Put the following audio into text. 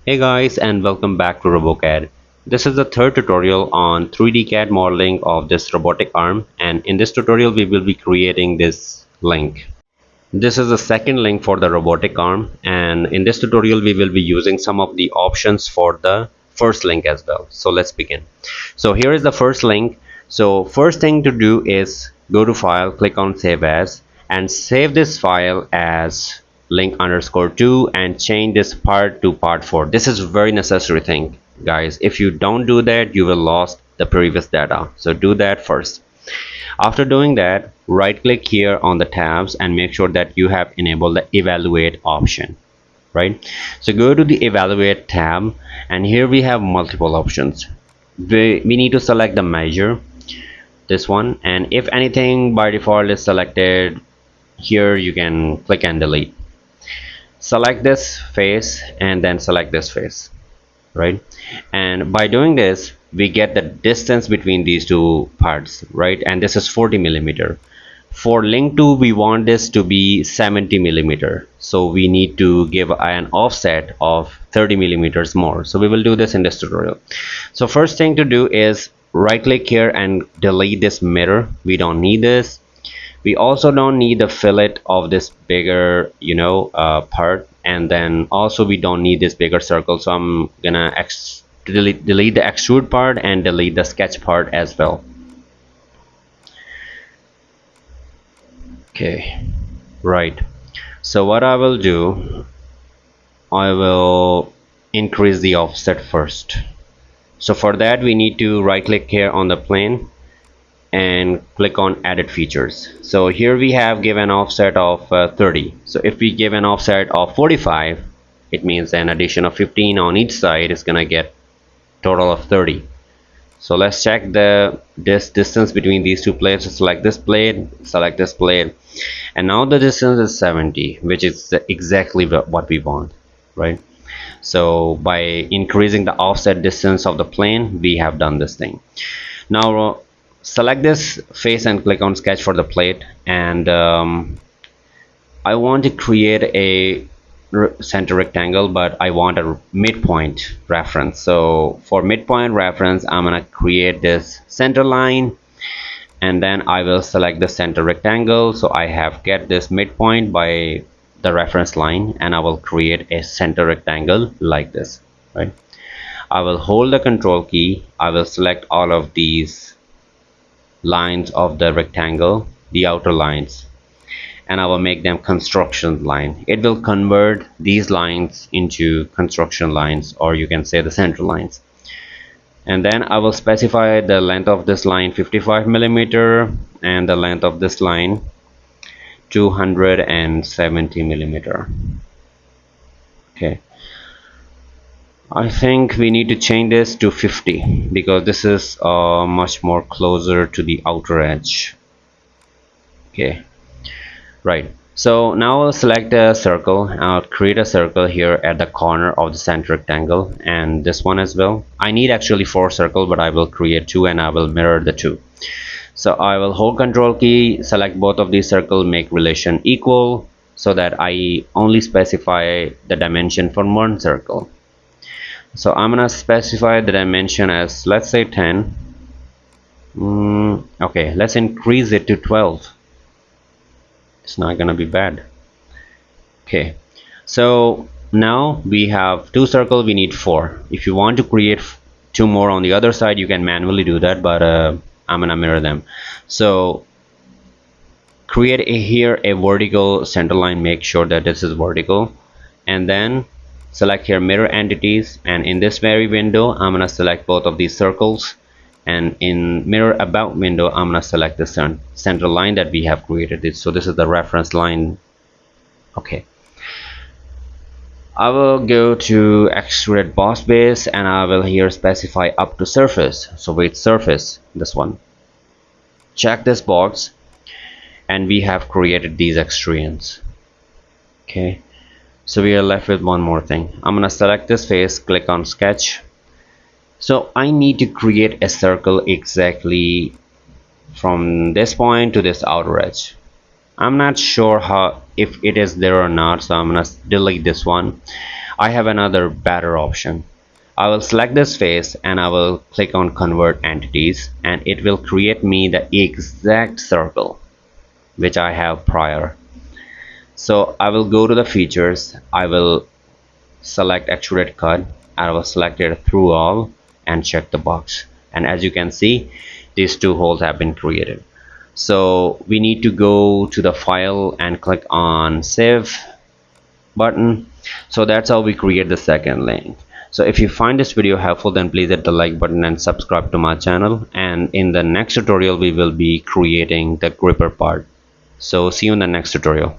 Hey guys, and welcome back to RoboCAD. This is the third tutorial on 3D CAD modeling of this robotic arm, and in this tutorial we will be creating this link. This is the second link for the robotic arm, and in this tutorial we will be using some of the options for the first link as well. So let's begin. So here is the first link. So first thing to do is go to file, click on save as, and save this file as link underscore 2 and change this part to part 4. This is a very necessary thing, guys. If you don't do that, you will lost the previous data. So do that first. After doing that, right click here on the tabs and make sure that you have enabled the evaluate option, right? So go to the evaluate tab, and here we have multiple options. We need to select the measure, this one, and if anything by default is selected, here you can click and delete. Select this face and then select this face, right? And by doing this we get the distance between these two parts, right? And this is 40 millimeter. For link 2 we want this to be 70 millimeter, so we need to give an offset of 30 millimeters more. So we will do this in this tutorial. So first thing to do is right click here and delete this mirror. We don't need this. We also don't need the fillet of this bigger part, and then also we don't need this bigger circle. So I'm gonna delete the extrude part and delete the sketch part as well. Okay, right. So what I will do, I will increase the offset first. So for that we need to right click here on the plane and click on edit features. So here we have given offset of 30. So if we give an offset of 45, it means an addition of 15 on each side is gonna get total of 30. So let's check this distance between these two plates. Select this plate, select this plate, and now the distance is 70, which is exactly what we want, right? So by increasing the offset distance of the plane, we have done this thing. Now select this face and click on sketch for the plate, and I want to create a center rectangle, but I want a midpoint reference. So for midpoint reference I'm gonna create this center line, and then I will select the center rectangle. So I have get this midpoint by the reference line, and I will create a center rectangle like this, right? I will hold the control key. I will select all of these lines of the rectangle, the outer lines, and I will make them construction line. It will convert these lines into construction lines, or you can say the center lines. And then I will specify the length of this line 55 millimeter and the length of this line 270 millimeter. Okay, I think we need to change this to 50 because this is much more closer to the outer edge. Okay, right. So now I'll select a circle. I'll create a circle here at the corner of the center rectangle, and this one as well. I need actually 4 circles, but I will create 2 and I will mirror the 2. So I will hold control key, select both of these circles, make relation equal, so that I only specify the dimension for one circle. So I'm gonna specify the dimension as, let's say 10. Okay, let's increase it to 12. It's not gonna be bad. Okay, so now we have 2 circles, we need 4. If you want to create 2 more on the other side, you can manually do that, but I'm gonna mirror them. So create here a vertical center line, make sure that this is vertical, and then select here mirror entities, and in this very window I'm gonna select both of these circles, and in mirror about window I'm gonna select the center line that we have created. So this is the reference line. Okay, I will go to extrude boss base, and I will here specify up to surface. So with surface, this one, check this box, and we have created these extrusions. Okay, so we are left with one more thing. I'm gonna select this face, click on sketch. So I need to create a circle exactly from this point to this outer edge. I'm not sure if it is there or not, so I'm gonna delete this one. I have another better option. I will select this face and I will click on convert entities, and it will create me the exact circle which I have prior. So I will go to the features, I will select extruded cut, I will select it through all and check the box, and as you can see, these two holes have been created. So we need to go to the file and click on save button. So that's how we create the second link. So if you find this video helpful, then please hit the like button and subscribe to my channel, and in the next tutorial we will be creating the gripper part. So see you in the next tutorial.